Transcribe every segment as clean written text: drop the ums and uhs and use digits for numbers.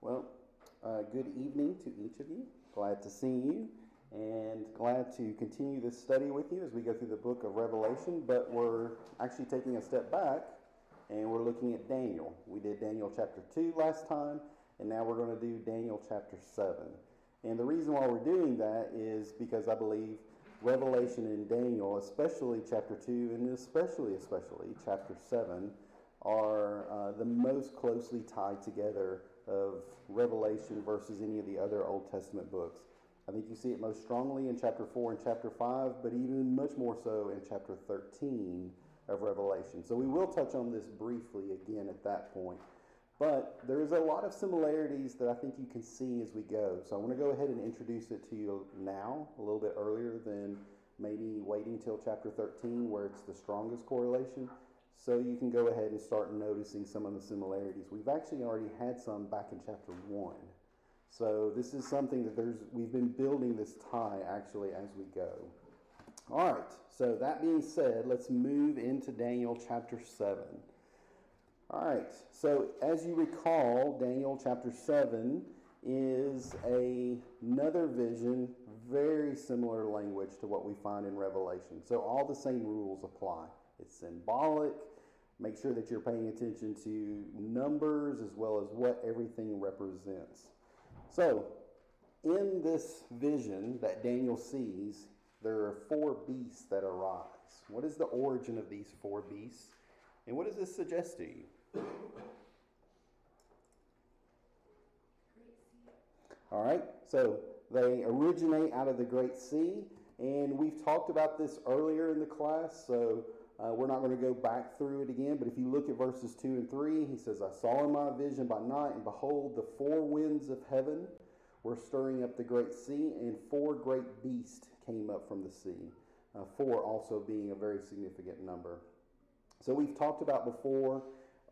Well, good evening to each of you. Glad to see you and glad to continue this study with you as we go through the book of Revelation, but we're actually taking a step back and we're looking at Daniel. We did Daniel chapter 2 last time, and now we're going to do Daniel chapter 7. And the reason why we're doing that is because I believe Revelation and Daniel, especially chapter 2 and especially chapter 7, are the most closely tied together of Revelation versus any of the other Old Testament books. I think you see it most strongly in chapter 4 and chapter 5, but even much more so in chapter 13 of Revelation. So we will touch on this briefly again at that point. But there is a lot of similarities that I think you can see as we go. So I want to go ahead and introduce it to you now, a little bit earlier than maybe waiting till chapter 13 where it's the strongest correlation. So you can go ahead and start noticing some of the similarities. We've actually already had some back in chapter 1. So this is something that we've been building this tie actually as we go. All right, so that being said, let's move into Daniel chapter 7. All right, so as you recall, Daniel chapter 7 is another vision, very similar language to what we find in Revelation. So all the same rules apply. It's symbolic. Make sure that you're paying attention to numbers as well as what everything represents. So, in this vision that Daniel sees, there are 4 beasts that arise. What is the origin of these 4 beasts? And what does this suggest to you? All right, so they originate out of the Great Sea. And we've talked about this earlier in the class, so we're not going to go back through it again. But if you look at verses 2 and 3, he says, I saw in my vision by night, and behold, the 4 winds of heaven were stirring up the great sea, and 4 great beasts came up from the sea. 4 also being a very significant number. So we've talked about before,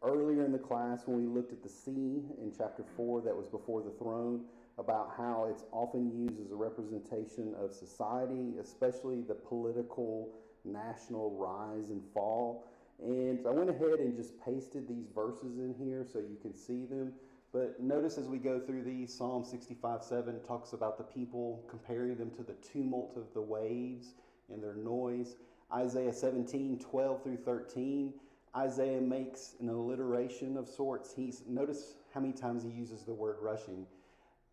earlier in the class, when we looked at the sea in chapter 4 that was before the throne, about how it's often used as a representation of society, especially the political, national rise and fall. And I went ahead and just pasted these verses in here so you can see them. But notice as we go through these, Psalm 65:7 talks about the people, comparing them to the tumult of the waves and their noise. Isaiah 17:12 through 13, Isaiah makes an alliteration of sorts. Notice how many times he uses the word rushing.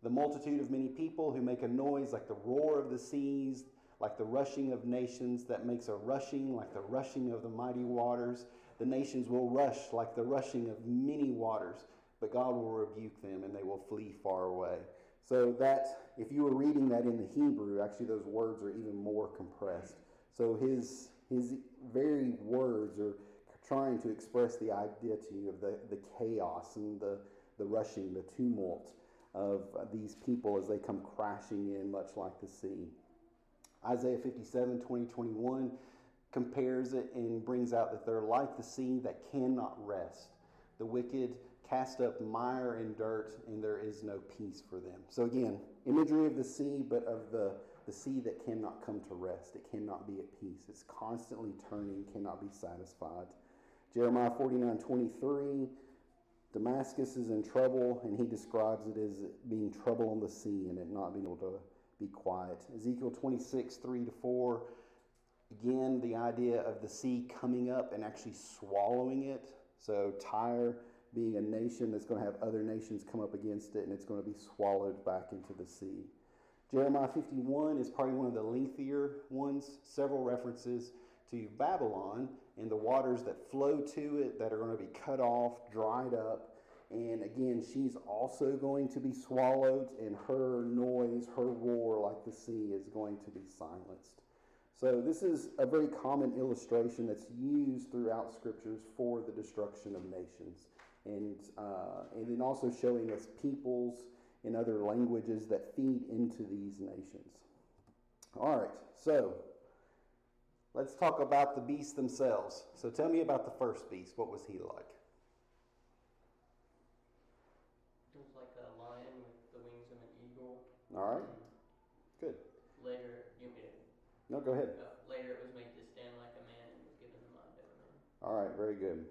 The multitude of many people who make a noise like the roar of the seas, like the rushing of nations that makes a rushing, like the rushing of the mighty waters. The nations will rush like the rushing of many waters, but God will rebuke them and they will flee far away. So that, if you were reading that in the Hebrew, actually those words are even more compressed. So his very words are trying to express the idea to you of the chaos and the rushing, the tumult of these people as they come crashing in, much like the sea. Isaiah 57:20-21 compares it and brings out that they're like the sea that cannot rest. The wicked cast up mire and dirt, and there is no peace for them. So again, imagery of the sea, but of the sea that cannot come to rest. It cannot be at peace. It's constantly turning, cannot be satisfied. Jeremiah 49:23, Damascus is in trouble, and he describes it as being trouble on the sea and it not being able to be quiet. Ezekiel 26:3-4, again, the idea of the sea coming up and actually swallowing it. So Tyre being a nation that's going to have other nations come up against it, and it's going to be swallowed back into the sea. Jeremiah 51 is probably one of the lengthier ones. Several references to Babylon and the waters that flow to it that are going to be cut off, dried up. And again, she's also going to be swallowed, and her noise, her roar like the sea is going to be silenced. So this is a very common illustration that's used throughout scriptures for the destruction of nations. And then also showing us peoples in other languages that feed into these nations. All right, so let's talk about the beasts themselves. So tell me about the first beast. What was he like? It was like a lion with the wings of an eagle. All right, good. Later, you made it. No, go ahead. Later, it was made to stand like a man and was given the mind of a man. All right, very good.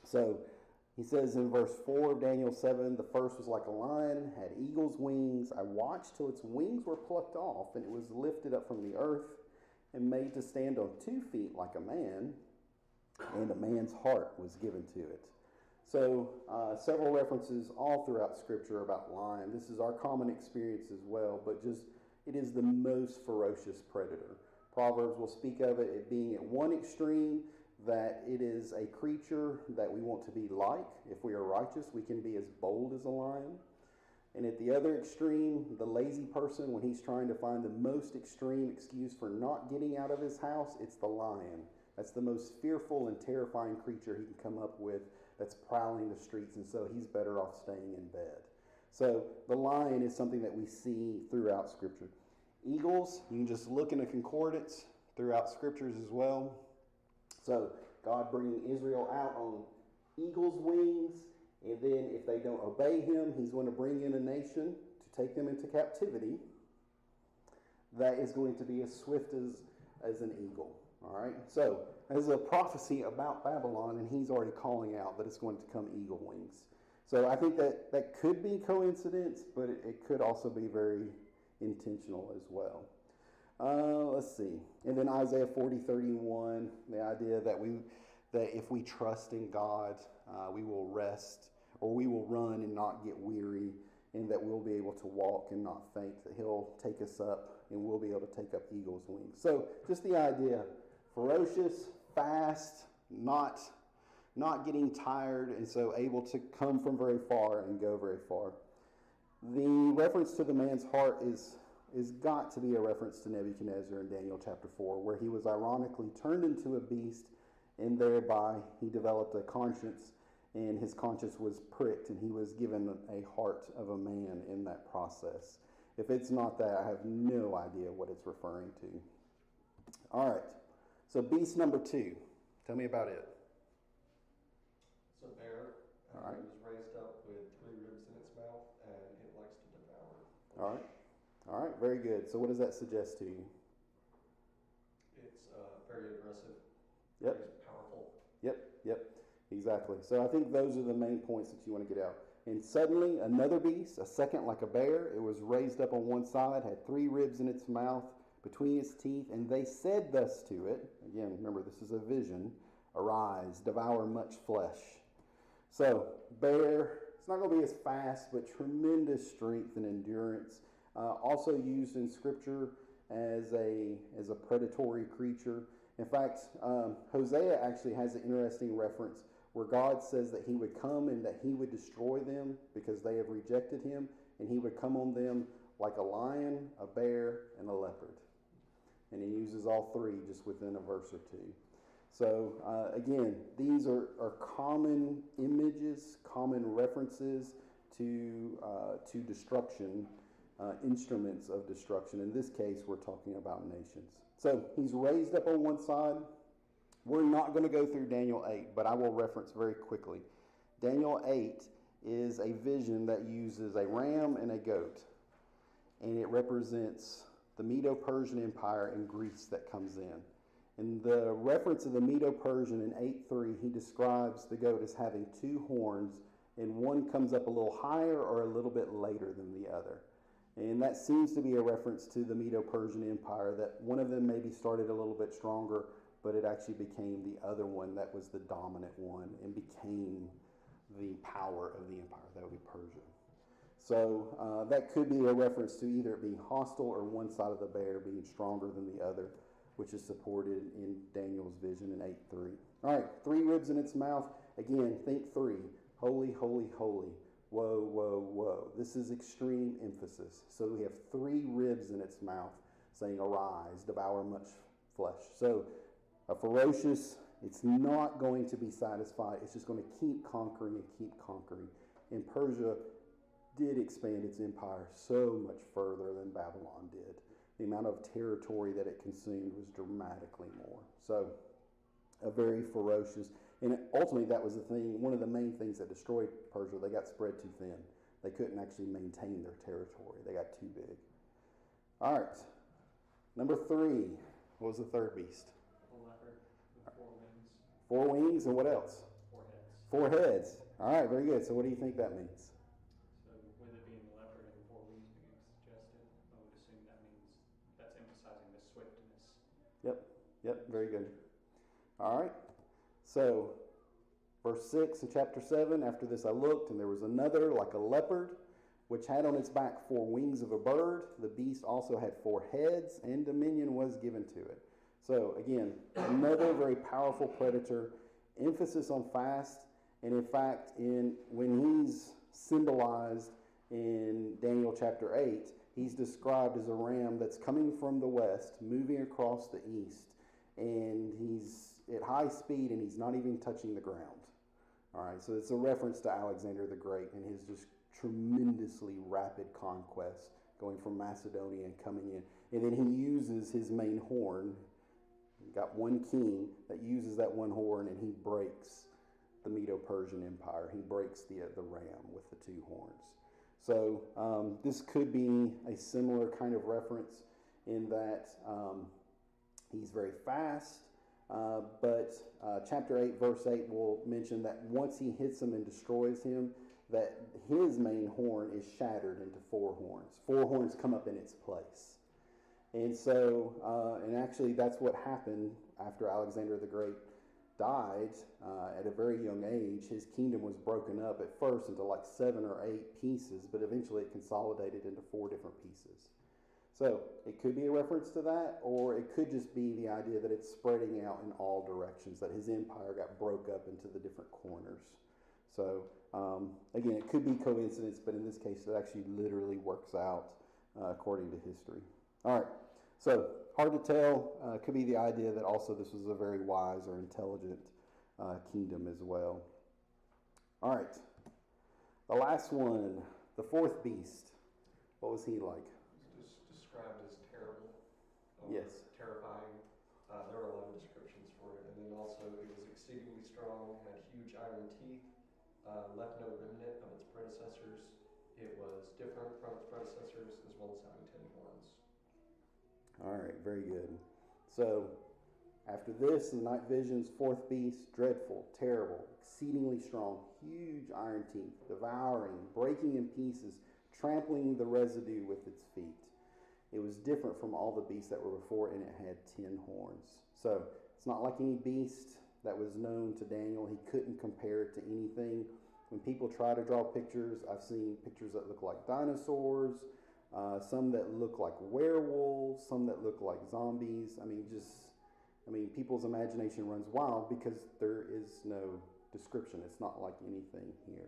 So He says in verse 4 of Daniel 7, the first was like a lion, had eagle's wings. I watched till its wings were plucked off, and it was lifted up from the earth and made to stand on 2 feet like a man, and a man's heart was given to it. So several references all throughout Scripture about lion. This is our common experience as well, but just it is the most ferocious predator. Proverbs will speak of it being at one extreme, that it is a creature that we want to be like. If we are righteous, we can be as bold as a lion. And at the other extreme, the lazy person, when he's trying to find the most extreme excuse for not getting out of his house, it's the lion. That's the most fearful and terrifying creature he can come up with that's prowling the streets, and so he's better off staying in bed. So the lion is something that we see throughout Scripture. Eagles, you can just look in a concordance throughout Scriptures as well. So God bringing Israel out on eagle's wings, and then if they don't obey him, he's going to bring in a nation to take them into captivity that is going to be as swift as an eagle. All right, so there's a prophecy about Babylon, and he's already calling out that it's going to come eagle wings. So I think that could be coincidence, but it could also be very intentional as well. Let's see. And then Isaiah 40:31, the idea that if we trust in God, we will rest, or we will run and not get weary, and that we'll be able to walk and not faint, that he'll take us up and we'll be able to take up eagle's wings. So just the idea, ferocious, fast, not getting tired, and so able to come from very far and go very far. The reference to the man's heart is got to be a reference to Nebuchadnezzar in Daniel chapter 4, where he was ironically turned into a beast, and thereby he developed a conscience, and his conscience was pricked, and he was given a heart of a man in that process. If it's not that, I have no idea what it's referring to. All right, so beast number 2. Tell me about it. It's a bear. All right. It was raised up with 3 ribs in its mouth, and it likes to devour. All right. All right, very good. So what does that suggest to you? It's very aggressive. Yep. Very powerful. Yep, exactly. So I think those are the main points that you want to get out. And suddenly another beast, a second like a bear, it was raised up on one side, had 3 ribs in its mouth, between its teeth, and they said thus to it, again, remember this is a vision, arise, devour much flesh. So, bear, it's not going to be as fast, but tremendous strength and endurance. Also used in Scripture as a predatory creature. In fact, Hosea actually has an interesting reference where God says that he would come and that he would destroy them because they have rejected him, and he would come on them like a lion, a bear, and a leopard. And he uses all 3 just within a verse or 2. So again, these are common images, common references to destruction, instruments of destruction. In this case, we're talking about nations. So he's raised up on one side. We're not going to go through Daniel 8, but I will reference very quickly. Daniel 8 is a vision that uses a ram and a goat, and it represents the Medo-Persian Empire in Greece that comes in. In the reference of the Medo-Persian in 8:3, he describes the goat as having 2 horns, and one comes up a little higher or a little bit later than the other. And that seems to be a reference to the Medo-Persian Empire, that one of them maybe started a little bit stronger, but it actually became the other one that was the dominant one and became the power of the empire. That would be Persia. So that could be a reference to either it being hostile or one side of the bear being stronger than the other, which is supported in Daniel's vision in 8:3. All right, 3 ribs in its mouth. Again, think 3. Holy, holy, holy. Whoa, whoa, whoa. This is extreme emphasis. So we have 3 ribs in its mouth saying, arise, devour much flesh. So a ferocious, it's not going to be satisfied. It's just going to keep conquering and keep conquering. And Persia did expand its empire so much further than Babylon did. The amount of territory that it consumed was dramatically more. So a very ferocious, and ultimately that was the thing, one of the main things that destroyed Persia. They got spread too thin. They couldn't actually maintain their territory. They got too big. All right, number 3. What was the third beast? A leopard with 4 wings. 4 wings, and what else? 4 heads. 4 heads. All right, very good. So what do you think that means? So with it being the leopard and 4 wings being suggested, I would assume that means that's emphasizing the swiftness. Yep, very good. All right. So verse 6 in chapter 7, after this I looked, and there was another like a leopard, which had on its back 4 wings of a bird. The beast also had 4 heads, and dominion was given to it. So again, another very powerful predator, emphasis on fast, and in fact, when he's symbolized in Daniel chapter 8, he's described as a ram that's coming from the west, moving across the east, and he's at high speed, and he's not even touching the ground. All right, so it's a reference to Alexander the Great and his just tremendously rapid conquest, going from Macedonia and coming in. And then he uses his main horn. You've got one king that uses that one horn, and he breaks the Medo-Persian Empire. He breaks the ram with the 2 horns. So this could be a similar kind of reference in that he's very fast, but chapter 8, verse 8 will mention that once he hits him and destroys him, that his main horn is shattered into 4 horns. 4 horns come up in its place. And so, and actually that's what happened after Alexander the Great died at a very young age. His kingdom was broken up at first into like 7 or 8 pieces, but eventually it consolidated into 4 different pieces. So it could be a reference to that, or it could just be the idea that it's spreading out in all directions, that his empire got broke up into the different corners. So again, it could be coincidence, but in this case it actually literally works out according to history. All right, so hard to tell. Could be the idea that also this was a very wise or intelligent kingdom as well. All right, the last one, the 4th beast. What was he like? It's described as terrible. Yes. Terrifying. There are a lot of descriptions for it. And then also it was exceedingly strong, had huge iron teeth, left no remnant of its predecessors. It was different from its predecessors, as well as having 10 horns. All right, very good. So after this, the night visions, 4th beast, dreadful, terrible, exceedingly strong, huge iron teeth, devouring, breaking in pieces, trampling the residue with its feet. It was different from all the beasts that were before, and it had 10 horns. So it's not like any beast that was known to Daniel. He couldn't compare it to anything. When people try to draw pictures, I've seen pictures that look like dinosaurs, some that look like werewolves, some that look like zombies. I mean, people's imagination runs wild because there is no description. It's not like anything here.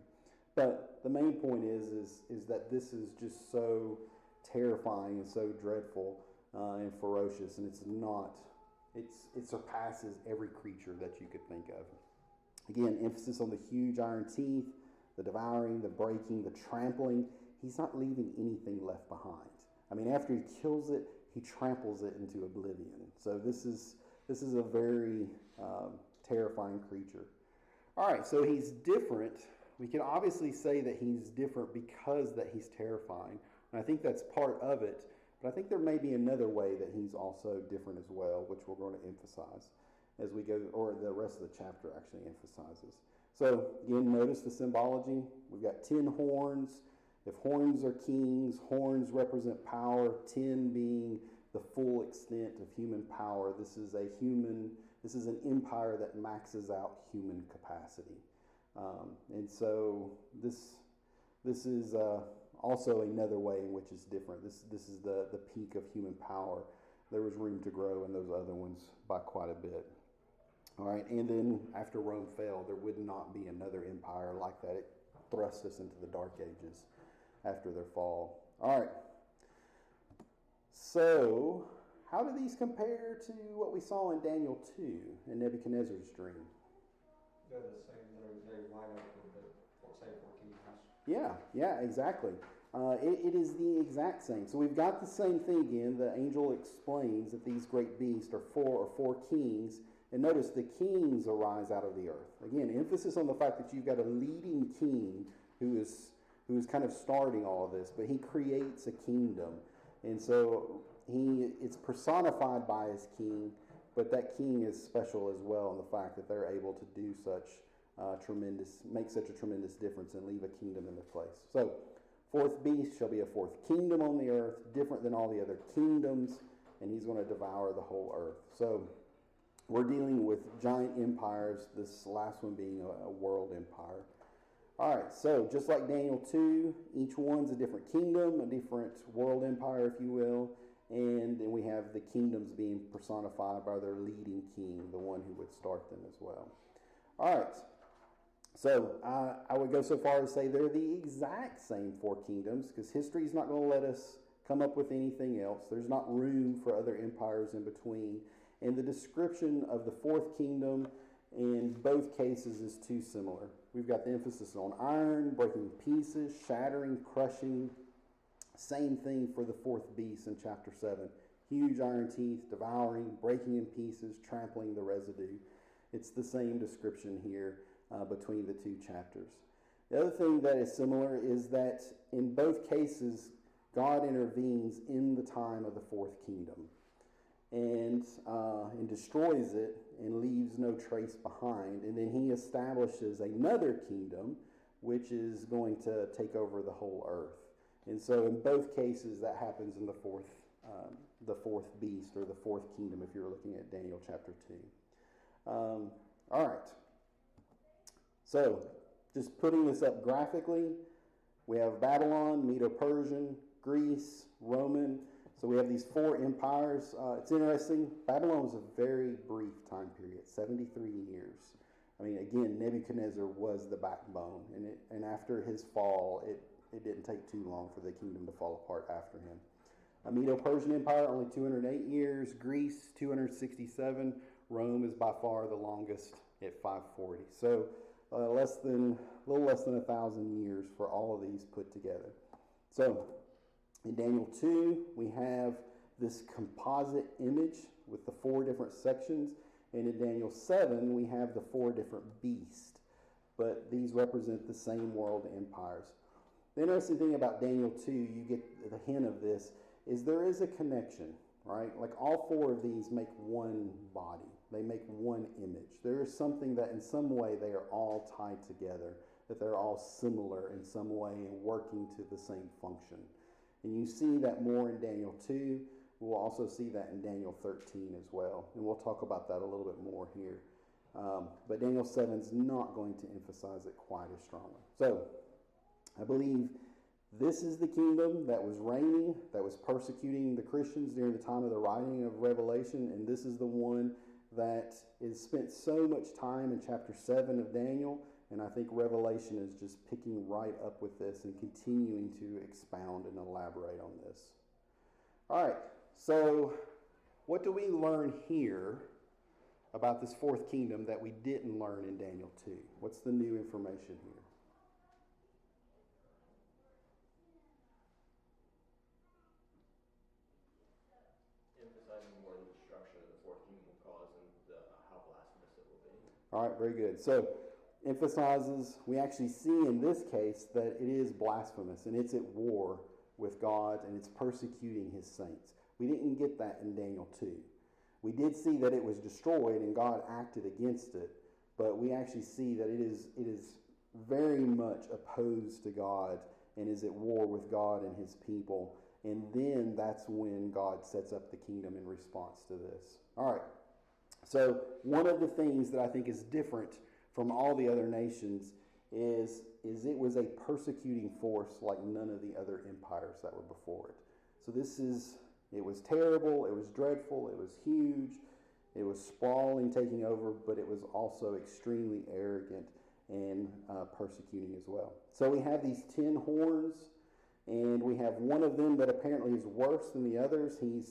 But the main point is that this is just so terrifying and so dreadful and ferocious, and it surpasses every creature that you could think of. Again, emphasis on the huge iron teeth, the devouring, the breaking, the trampling. He's not leaving anything left behind. I mean, after he kills it, he tramples it into oblivion. So this is a very terrifying creature. All right, so he's different. We can obviously say that he's different because that he's terrifying. And I think that's part of it. But I think there may be another way that he's also different as well, which we're going to emphasize as we go, or the rest of the chapter actually emphasizes. So again, notice the symbology. We've got 10 horns. If horns are kings, horns represent power, 10 being the full extent of human power. This is an empire that maxes out human capacity. And so this is also another way in which it's different. This is the peak of human power. There was room to grow in those other ones by quite a bit. All right, and then after Rome fell, there would not be another empire like that. It thrust us into the Dark Ages after their fall. All right, so how do these compare to what we saw in Daniel 2 in Nebuchadnezzar's dream? They're the same. They line up with the same 4 kingdoms. Yeah, exactly. It is the exact same. So we've got the same thing again. The angel explains that these great beasts are four kings. And notice the kings arise out of the earth. Again, emphasis on the fact that you've got a leading king who is kind of starting all of this, but he creates a kingdom. And so it's personified by his king, but that king is special as well in the fact that they're able to do such make such a tremendous difference and leave a kingdom in their place. So, fourth beast shall be a fourth kingdom on the earth, different than all the other kingdoms, and he's going to devour the whole earth. So, we're dealing with giant empires, this last one being a world empire. All right, so just like Daniel 2, each one's a different kingdom, a different world empire, if you will, and then we have the kingdoms being personified by their leading king, the one who would start them as well. All right, so I would go so far as to say they're the exact same four kingdoms, because history is not going to let us come up with anything else. There's not room for other empires in between. And the description of the fourth kingdom in both cases is too similar. We've got the emphasis on iron, breaking pieces, shattering, crushing. Same thing for the fourth beast in chapter 7. Huge iron teeth, devouring, breaking in pieces, trampling the residue. It's the same description here between the two chapters. The other thing that is similar is that in both cases, God intervenes in the time of the fourth kingdom and destroys it and leaves no trace behind. And then he establishes another kingdom, which is going to take over the whole earth. And so in both cases, that happens in the fourth beast or the fourth kingdom, if you're looking at Daniel chapter 2. All right. So just putting this up graphically, we have Babylon, Medo-Persian, Greece, Roman. So we have these four empires. It's interesting. Babylon was a very brief time period, 73 years. I mean, again, Nebuchadnezzar was the backbone. And after his fall, it didn't take too long for the kingdom to fall apart after him. A Medo-Persian Empire, only 208 years. Greece, 267. Rome is by far the longest at 540. So a little less than 1,000 years for all of these put together. So in Daniel 2, we have this composite image with the four different sections. And in Daniel 7, we have the four different beasts. But these represent the same world empires. The interesting thing about Daniel 2, you get the hint of this, is there is a connection, right? Like all four of these make one body. They make one image. There is something that in some way they are all tied together, that they're all similar in some way and working to the same function. And you see that more in Daniel 2. We'll also see that in Daniel 13 as well. And we'll talk about that a little bit more here. But Daniel 7 is not going to emphasize it quite as strongly. So I believe this is the kingdom that was reigning, that was persecuting the Christians during the time of the writing of Revelation. And this is the one that is spent so much time in chapter 7 of Daniel. And I think Revelation is just picking right up with this and continuing to expound and elaborate on this. All right, so what do we learn here about this fourth kingdom that we didn't learn in Daniel 2? What's the new information here? Emphasizing more the destruction of the fourth kingdom will cause and how blasphemous it will be. All right, very good. So emphasizes, we actually see in this case that it is blasphemous and it's at war with God and it's persecuting his saints. We didn't get that in Daniel 2. We did see that it was destroyed and God acted against it, but we actually see that it is very much opposed to God and is at war with God and his people. And then that's when God sets up the kingdom in response to this. All right. So one of the things that I think is different from all the other nations is it was a persecuting force like none of the other empires that were before it. So it was terrible, it was dreadful, it was huge, it was sprawling, taking over, but it was also extremely arrogant and persecuting as well. So we have these 10 horns, and we have one of them that apparently is worse than the others. He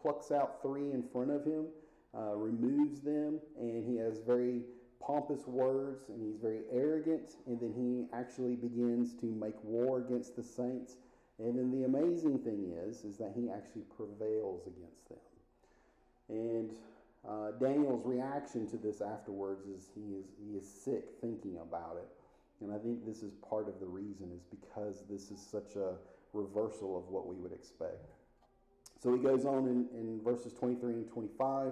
plucks out 3 in front of him, removes them, and he has very pompous words, and he's very arrogant, and then he actually begins to make war against the saints. And then the amazing thing is that he actually prevails against them. And Daniel's reaction to this afterwards is he is sick thinking about it. And I think this is part of the reason is because this is such a reversal of what we would expect. So he goes on in verses 23 and 25.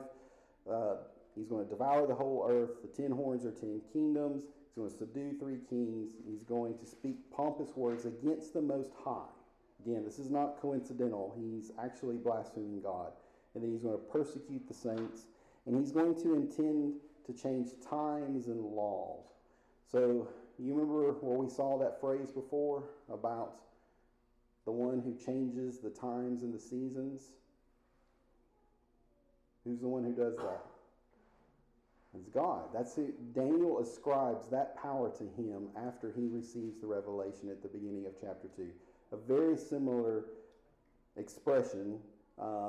He's going to devour the whole earth. The 10 horns are 10 kingdoms. He's going to subdue 3 kings. He's going to speak pompous words against the Most High. Again, this is not coincidental. He's actually blaspheming God. And then he's going to persecute the saints. And he's going to intend to change times and laws. So, you remember where we saw that phrase before about the one who changes the times and the seasons? Who's the one who does that? It's God. That's who Daniel ascribes that power to him after he receives the revelation at the beginning of chapter 2. A very similar expression,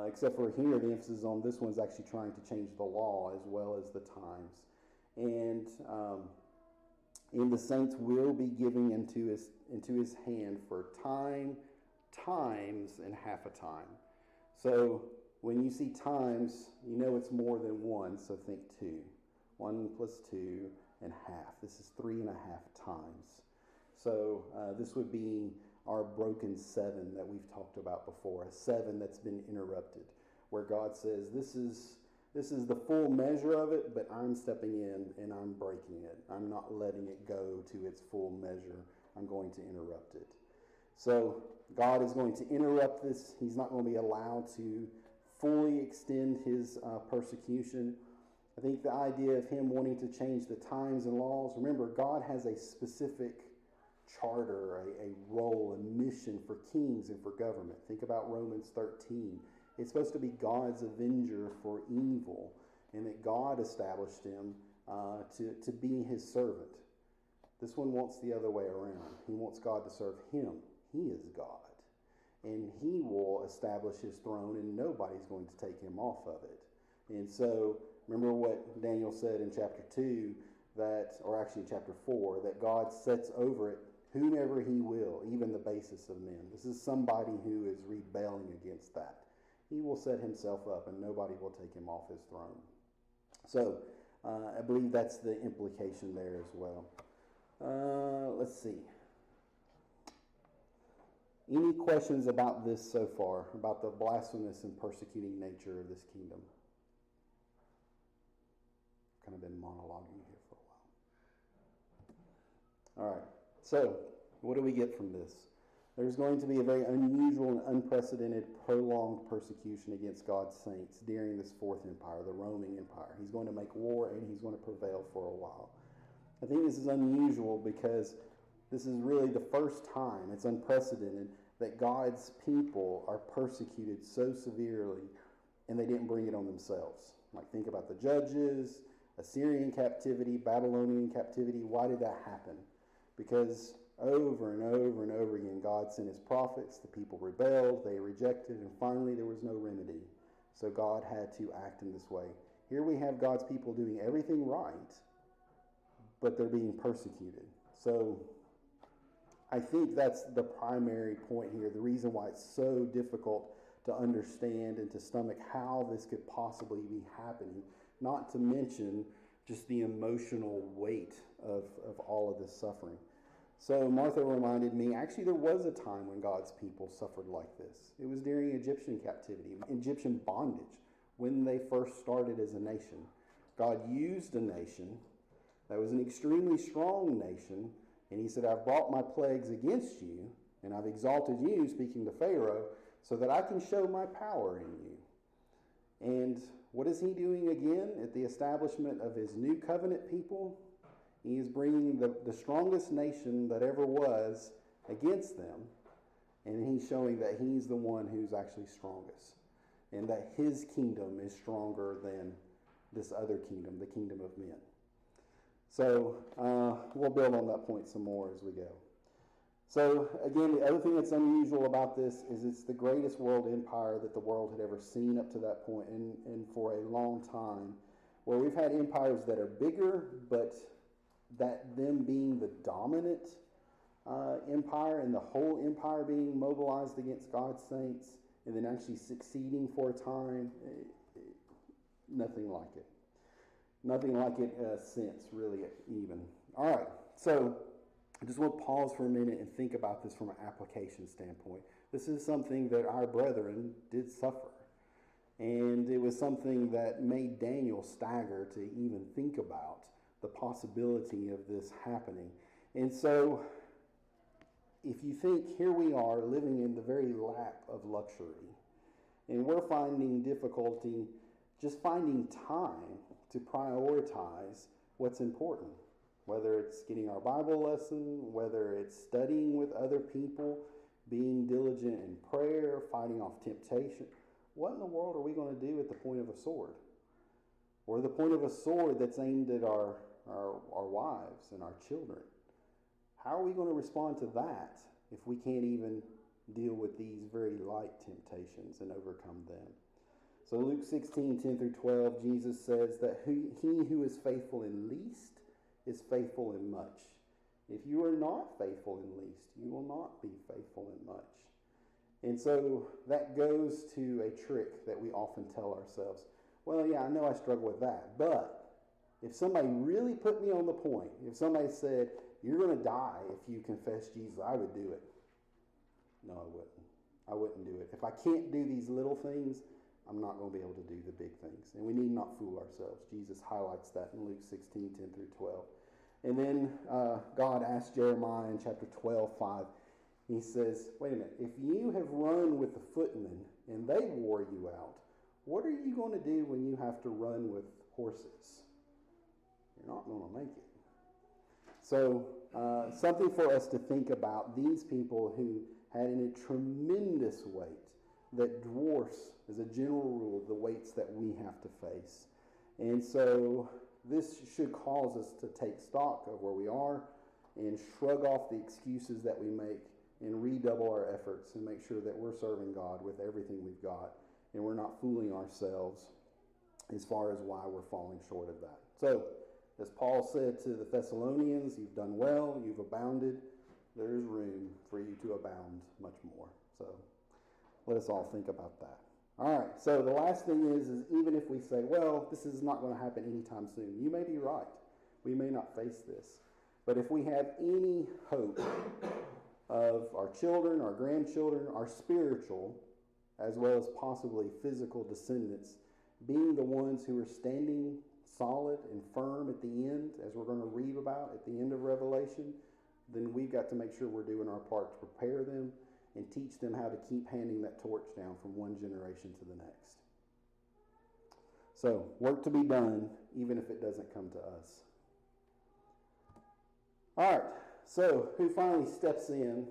except for here the emphasis on this one's actually trying to change the law as well as the times. And the saints will be giving into his hand for time, times, and half a time. So when you see times, you know it's more than one, so think 2. 1 plus 2 and half. This is 3.5 times. So this would be our broken 7 that we've talked about before, a 7 that's been interrupted, where God says, this is the full measure of it, but I'm stepping in and I'm breaking it. I'm not letting it go to its full measure. I'm going to interrupt it. So God is going to interrupt this. He's not going to be allowed to fully extend his persecution. I think the idea of him wanting to change the times and laws, remember, God has a specific charter, a role, a mission for kings and for government. Think about Romans 13. It's supposed to be God's avenger for evil, and that God established him to be his servant. This one wants the other way around. He wants God to serve him. He is God. And he will establish his throne, and nobody's going to take him off of it. And so, remember what Daniel said in chapter 2, or actually in chapter 4, that God sets over it whomever he will, even the basest of men. This is somebody who is rebelling against that. He will set himself up, and nobody will take him off his throne. So, I believe that's the implication there as well. Let's see. Any questions about this so far, about the blasphemous and persecuting nature of this kingdom? Kind of been monologuing here for a while. All right, so what do we get from this? There's going to be a very unusual and unprecedented prolonged persecution against God's saints during this fourth empire, the Roman Empire. He's going to make war and he's going to prevail for a while. I think this is unusual because this is really the first time, it's unprecedented, that God's people are persecuted so severely and they didn't bring it on themselves. Like think about the judges, Assyrian captivity, Babylonian captivity. Why did that happen? Because over and over and over again, God sent his prophets, the people rebelled, they rejected, and finally there was no remedy. So God had to act in this way. Here we have God's people doing everything right, but they're being persecuted. So I think that's the primary point here, the reason why it's so difficult to understand and to stomach how this could possibly be happening, not to mention just the emotional weight of all of this suffering. So Martha reminded me, actually there was a time when God's people suffered like this. It was during Egyptian captivity, Egyptian bondage, when they first started as a nation. God used a nation that was an extremely strong nation, and he said, I've brought my plagues against you, and I've exalted you, speaking to Pharaoh, so that I can show my power in you. And what is he doing again at the establishment of his new covenant people? He is bringing the strongest nation that ever was against them, and he's showing that he's the one who's actually strongest, and that his kingdom is stronger than this other kingdom, the kingdom of men. So we'll build on that point some more as we go. So again, the other thing that's unusual about this is it's the greatest world empire that the world had ever seen up to that point, and for a long time, where we've had empires that are bigger, but that them being the dominant empire and the whole empire being mobilized against God's saints and then actually succeeding for a time, nothing like it. Nothing like it since, really, even. All right, so I just want to pause for a minute and think about this from an application standpoint. This is something that our brethren did suffer. And it was something that made Daniel stagger to even think about the possibility of this happening. And so, if you think, here we are living in the very lap of luxury, and we're finding difficulty just finding time to prioritize what's important, whether it's getting our Bible lesson, whether it's studying with other people, being diligent in prayer, fighting off temptation. What in the world are we going to do at the point of a sword? Or the point of a sword that's aimed at our wives and our children? How are we going to respond to that if we can't even deal with these very light temptations and overcome them? So Luke 16:10-12, Jesus says that he who is faithful in least is faithful in much. If you are not faithful in least, you will not be faithful in much. And so that goes to a trick that we often tell ourselves. Well, yeah, I know I struggle with that, but if somebody really put me on the point, if somebody said, you're going to die if you confess Jesus, I would do it. No, I wouldn't. I wouldn't do it. If I can't do these little things, I'm not going to be able to do the big things. And we need not fool ourselves. Jesus highlights that in Luke 16:10-12. And then God asked Jeremiah in chapter 12:5, he says, wait a minute, if you have run with the footmen and they wore you out, what are you going to do when you have to run with horses? You're not going to make it. So something for us to think about, these people who had in a tremendous weight that dwarfs, as a general rule, the weights that we have to face. And so this should cause us to take stock of where we are and shrug off the excuses that we make and redouble our efforts and make sure that we're serving God with everything we've got and we're not fooling ourselves as far as why we're falling short of that. So, as Paul said to the Thessalonians, you've done well, you've abounded, there is room for you to abound much more. So, let us all think about that. All right, so the last thing is even if we say, well, this is not going to happen anytime soon, you may be right. We may not face this. But if we have any hope of our children, our grandchildren, our spiritual, as well as possibly physical descendants, being the ones who are standing solid and firm at the end, as we're going to read about at the end of Revelation, then we've got to make sure we're doing our part to prepare them and teach them how to keep handing that torch down from one generation to the next. So, work to be done, even if it doesn't come to us. All right, so who finally steps in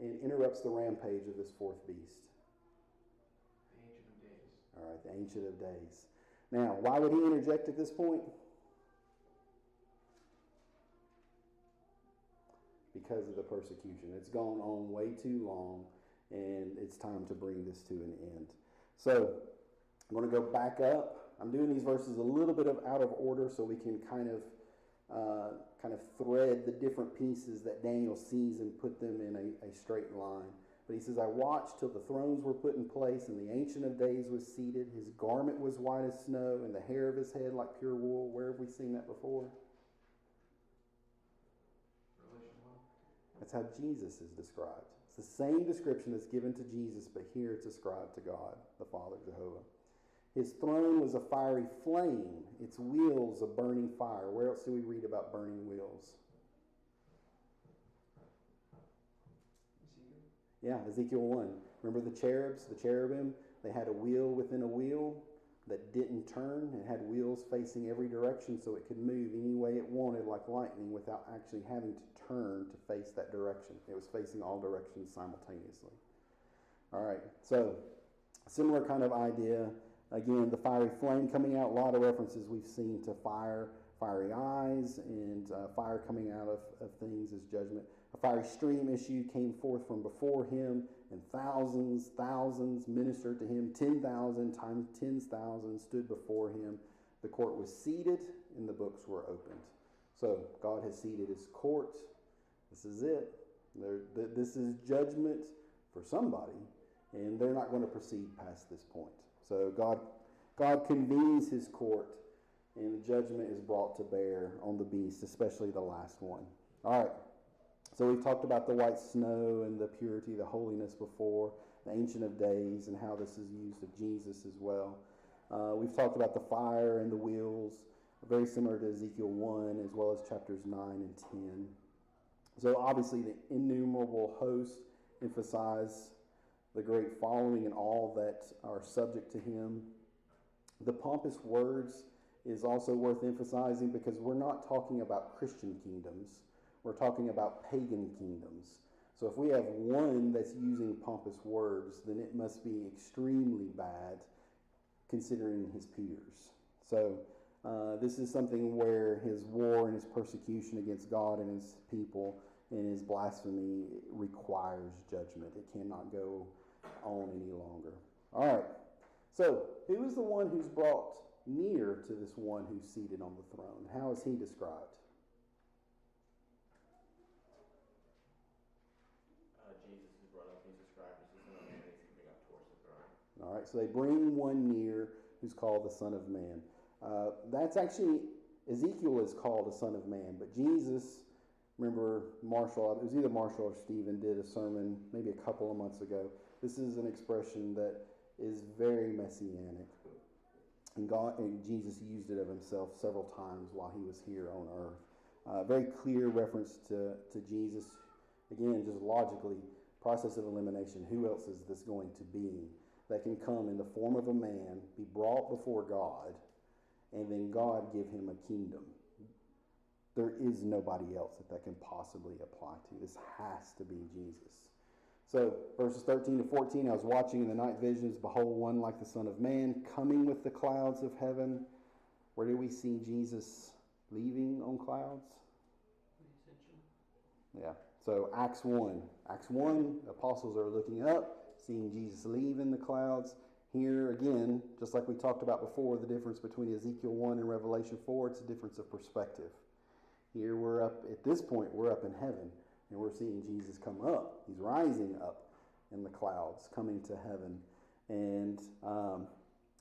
and interrupts the rampage of this fourth beast? The Ancient of Days. All right, the Ancient of Days. Now, why would he interject at this point? Because of the persecution. It's gone on way too long, and it's time to bring this to an end. So, I'm going to go back up. I'm doing these verses a little bit out of order so we can kind of thread the different pieces that Daniel sees and put them in a straight line. But he says, I watched till the thrones were put in place, and the Ancient of Days was seated. His garment was white as snow, and the hair of his head like pure wool. Where have we seen that before? That's how Jesus is described. It's the same description that's given to Jesus, but here it's ascribed to God, the Father, Jehovah. His throne was a fiery flame, its wheels a burning fire. Where else do we read about burning wheels? Yeah, Ezekiel 1. Remember the cherubs, the cherubim? They had a wheel within a wheel that didn't turn. It had wheels facing every direction so it could move any way it wanted like lightning without actually having to turn to face that direction. It was facing all directions simultaneously. All right, so similar kind of idea. Again, the fiery flame coming out, a lot of references we've seen to fire, fiery eyes, and fire coming out of things as judgment. A fiery stream issued came forth from before him, and thousands ministered to him. 10,000 times 10,000 stood before him. The court was seated, and the books were opened. So God has seated his court. This is it. This is judgment for somebody, and they're not going to proceed past this point. So God convenes his court, and the judgment is brought to bear on the beast, especially the last one. All right. So we've talked about the white snow and the purity, the holiness before, the Ancient of Days, and how this is used of Jesus as well. We've talked about the fire and the wheels, very similar to Ezekiel 1, as well as chapters 9 and 10. So obviously the innumerable hosts emphasize the great following and all that are subject to him. The pompous words is also worth emphasizing because we're not talking about Christian kingdoms. We're talking about pagan kingdoms. So if we have one that's using pompous words, then it must be extremely bad considering his peers. So this is something where his war and his persecution against God and his people and his blasphemy requires judgment. It cannot go on any longer. All right. So who is the one who's brought near to this one who's seated on the throne? How is he described? Jesus is brought up. He's described as the Son of Man. He's coming up towards the throne. All right. So they bring one near who's called the Son of Man. That's actually, Ezekiel is called a Son of Man, but Jesus, remember Marshall, it was either Marshall or Stephen did a sermon maybe a couple of months ago. This is an expression that is very messianic. And Jesus used it of himself several times while he was here on earth. Very clear reference to Jesus. Again, just logically, process of elimination. Who else is this going to be that can come in the form of a man, be brought before God, and then God give him a kingdom? There is nobody else that can possibly apply to. This has to be Jesus. So, verses 13 to 14, I was watching in the night visions, behold, one like the Son of Man, coming with the clouds of heaven. Where do we see Jesus leaving on clouds? Yeah. So, Acts 1. Acts 1, apostles are looking up, seeing Jesus leave in the clouds. Here, again, just like we talked about before, the difference between Ezekiel 1 and Revelation 4, it's a difference of perspective. Here we're up, at this point, we're up in heaven. And we're seeing Jesus come up. He's rising up in the clouds, coming to heaven. And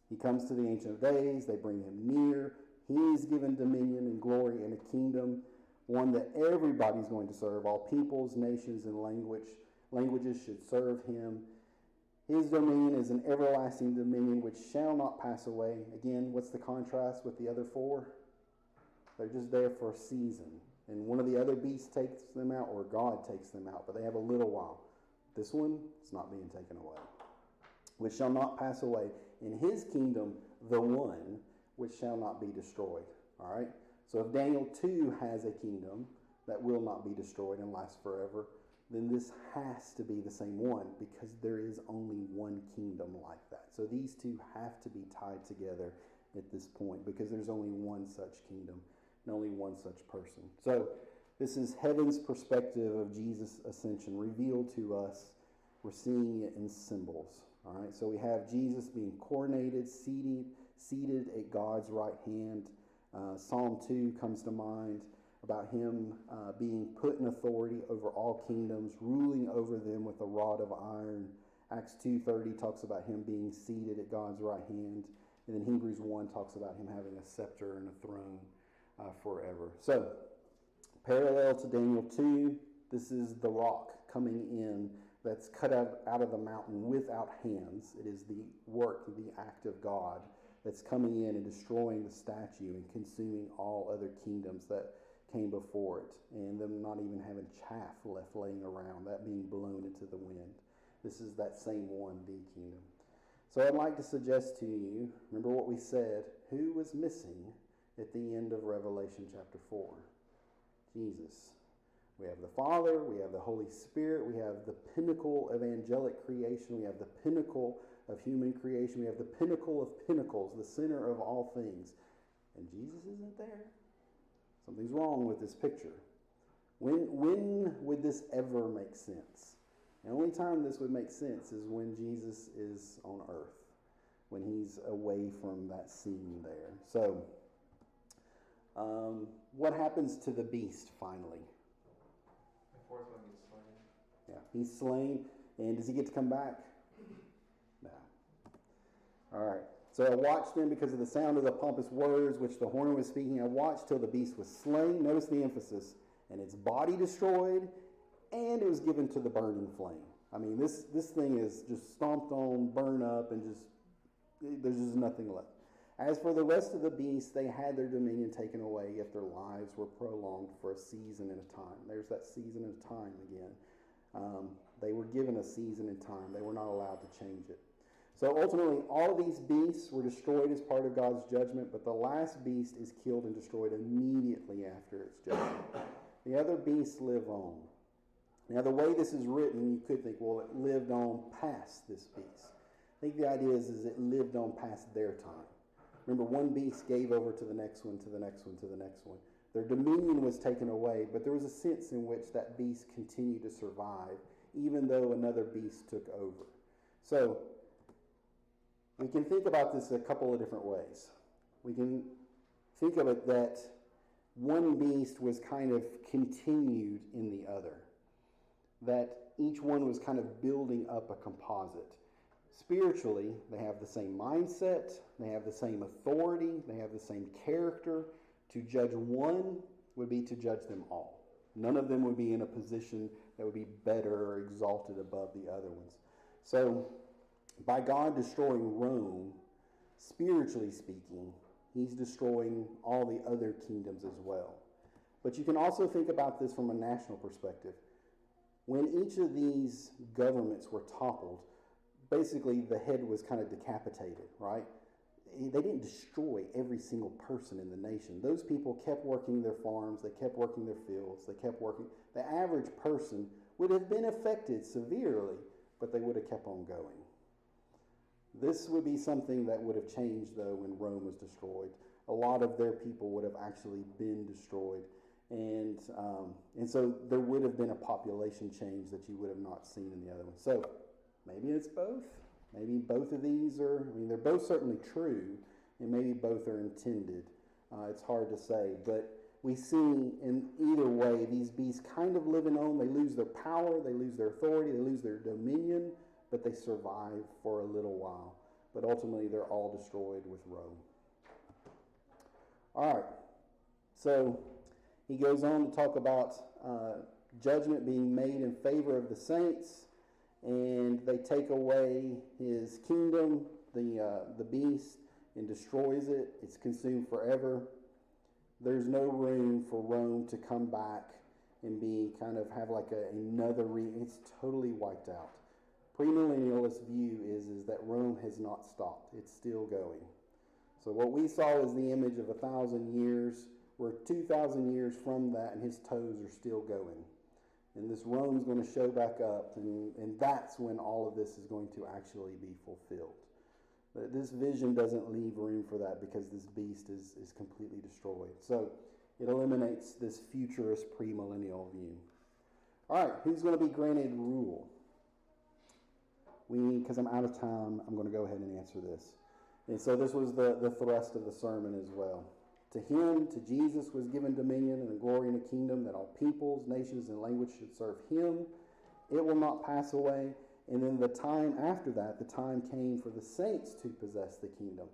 he comes to the Ancient of Days. They bring him near. He is given dominion and glory and a kingdom, one that everybody's going to serve. All peoples, nations, and languages should serve him. His dominion is an everlasting dominion which shall not pass away. Again, what's the contrast with the other four? They're just there for a season. And one of the other beasts takes them out, or God takes them out, but they have a little while. This one, it's not being taken away. Which shall not pass away. In his kingdom, the one which shall not be destroyed. All right? So if Daniel 2 has a kingdom that will not be destroyed and last forever, then this has to be the same one, because there is only one kingdom like that. So these two have to be tied together at this point, because there's only one such kingdom and only one such person. So this is heaven's perspective of Jesus' ascension revealed to us. We're seeing it in symbols. All right, so we have Jesus being coronated, seated at God's right hand. Psalm 2 comes to mind about him being put in authority over all kingdoms, ruling over them with a rod of iron. Acts 2:30 talks about him being seated at God's right hand. And then Hebrews 1 talks about him having a scepter and a throne forever. So, parallel to Daniel 2, this is the rock coming in that's cut out of the mountain without hands. It is the work, the act of God that's coming in and destroying the statue and consuming all other kingdoms that came before it, and them not even having chaff left laying around, that being blown into the wind. This is that same one, the kingdom. So I'd like to suggest to you, remember what we said, who was missing at the end of Revelation chapter 4? Jesus. We have the Father, we have the Holy Spirit, we have the pinnacle of angelic creation, we have the pinnacle of human creation, we have the pinnacle of pinnacles, the center of all things. And Jesus isn't there. Something's wrong with this picture. When would this ever make sense? The only time this would make sense is when Jesus is on earth, when he's away from that scene there. So, what happens to the beast finally? The fourth one gets slain. Yeah, he's slain. And does he get to come back? No. All right. So I watched them because of the sound of the pompous words which the horn was speaking. I watched till the beast was slain. Notice the emphasis. And its body destroyed, and it was given to the burning flame. I mean, this thing is just stomped on, burned up, and there's just nothing left. As for the rest of the beasts, they had their dominion taken away if their lives were prolonged for a season and a time. There's that season and a time again. They were given a season and time. They were not allowed to change it. So ultimately, all of these beasts were destroyed as part of God's judgment, but the last beast is killed and destroyed immediately after its judgment. The other beasts live on. Now, the way this is written, you could think, well, it lived on past this beast. I think the idea is it lived on past their time. Remember, one beast gave over to the next one, to the next one, to the next one. Their dominion was taken away, but there was a sense in which that beast continued to survive, even though another beast took over. So, we can think about this a couple of different ways. We can think of it that one beast was kind of continued in the other, that each one was kind of building up a composite. Spiritually, they have the same mindset, they have the same authority, they have the same character. To judge one would be to judge them all. None of them would be in a position that would be better or exalted above the other ones. So, by God destroying Rome, spiritually speaking, he's destroying all the other kingdoms as well. But you can also think about this from a national perspective. When each of these governments were toppled, basically the head was kind of decapitated, right? They didn't destroy every single person in the nation. Those people kept working their farms, they kept working their fields, they kept working. The average person would have been affected severely, but they would have kept on going. This would be something that would have changed, though, when Rome was destroyed. A lot of their people would have actually been destroyed. And so there would have been a population change that you would have not seen in the other one. So maybe it's both. Maybe both of these are, they're both certainly true, and maybe both are intended. It's hard to say. But we see in either way, these beasts kind of living on. They lose their power, they lose their authority, they lose their dominion, but they survive for a little while. But ultimately, they're all destroyed with Rome. All right. So he goes on to talk about judgment being made in favor of the saints, and they take away his kingdom, the beast, and destroys it. It's consumed forever. There's no room for Rome to come back and have like another it's totally wiped out. Premillennialist view is that Rome has not stopped. It's still going. So what we saw is the image of 1,000 years. We're 2,000 years from that, and his toes are still going. And this Rome's going to show back up, and that's when all of this is going to actually be fulfilled. But this vision doesn't leave room for that because this beast is completely destroyed. So it eliminates this futurist premillennial view. All right, who's going to be granted rule? Because I'm out of time, I'm going to go ahead and answer this. And so this was the thrust of the sermon as well. To him, to Jesus, was given dominion and a glory and a kingdom that all peoples, nations, and languages should serve him. It will not pass away. And then the time after that, the time came for the saints to possess the kingdom.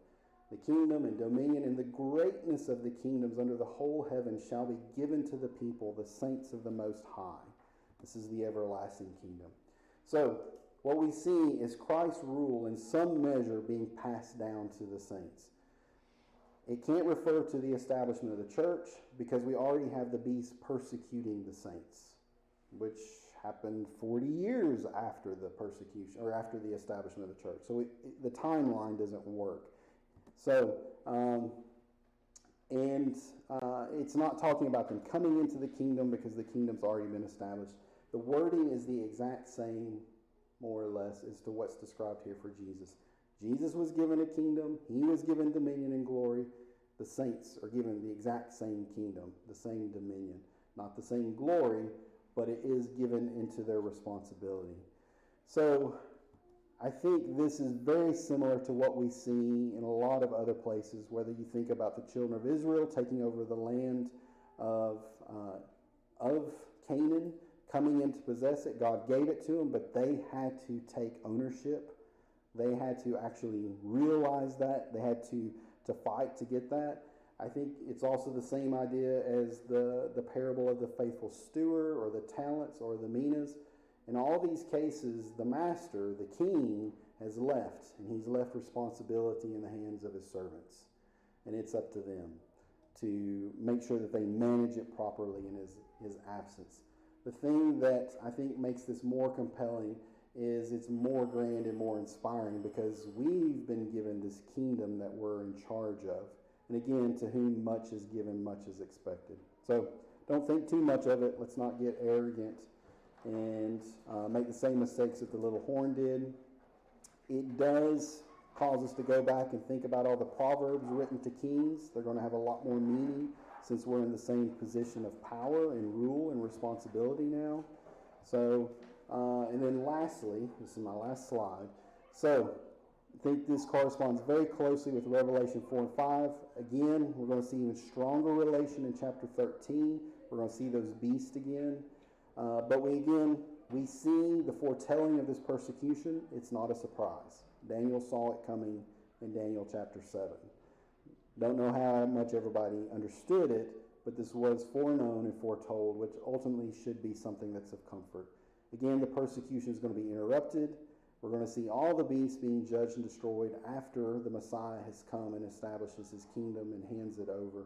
The kingdom and dominion and the greatness of the kingdoms under the whole heaven shall be given to the people, the saints of the Most High. This is the everlasting kingdom. So, what we see is Christ's rule in some measure being passed down to the saints. It can't refer to the establishment of the church because we already have the beast persecuting the saints, which happened 40 years after the persecution or after the establishment of the church. So the timeline doesn't work. So, it's not talking about them coming into the kingdom because the kingdom's already been established. The wording is the exact same, more or less, as to what's described here for Jesus. Jesus was given a kingdom. He was given dominion and glory. The saints are given the exact same kingdom, the same dominion. Not the same glory, but it is given into their responsibility. So I think this is very similar to what we see in a lot of other places, whether you think about the children of Israel taking over the land of Canaan, coming in to possess it. God gave it to them, but they had to take ownership. They had to actually realize that. They had to fight to get that. I think it's also the same idea as the parable of the faithful steward or the talents or the minas. In all these cases, the master, the king, has left, and he's left responsibility in the hands of his servants. And it's up to them to make sure that they manage it properly in his absence. The thing that I think makes this more compelling is it's more grand and more inspiring because we've been given this kingdom that we're in charge of. And again, to whom much is given, much is expected. So don't think too much of it. Let's not get arrogant and make the same mistakes that the little horn did. It does cause us to go back and think about all the proverbs written to kings. They're going to have a lot more meaning since we're in the same position of power and rule and responsibility now. So, and then lastly, this is my last slide. So, I think this corresponds very closely with Revelation 4 and 5. Again, we're going to see even stronger relation in chapter 13. We're going to see those beasts again. But we see the foretelling of this persecution. It's not a surprise. Daniel saw it coming in Daniel chapter 7. Don't know how much everybody understood it, but this was foreknown and foretold, which ultimately should be something that's of comfort. Again, the persecution is going to be interrupted. We're going to see all the beasts being judged and destroyed after the Messiah has come and establishes his kingdom and hands it over.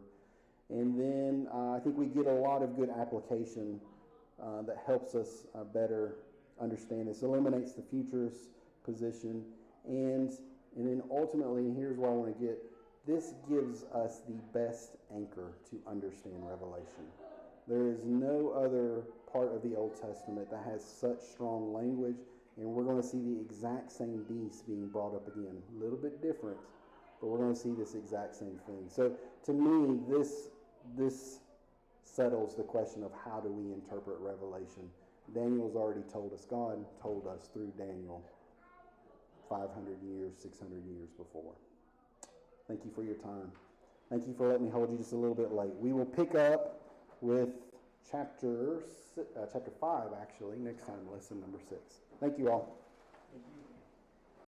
And then I think we get a lot of good application that helps us better understand this. Eliminates the futurist position. And then ultimately, here's where I want to get, this gives us the best anchor to understand Revelation. There is no other part of the Old Testament that has such strong language, and we're going to see the exact same beast being brought up again. A little bit different, but we're going to see this exact same thing. So to me, this settles the question of how do we interpret Revelation. Daniel's already told us, God told us through Daniel 500 years, 600 years before. Thank you for your time. Thank you for letting me hold you just a little bit late. We will pick up with chapter 5, actually, next time, lesson number 6. Thank you all. Thank you.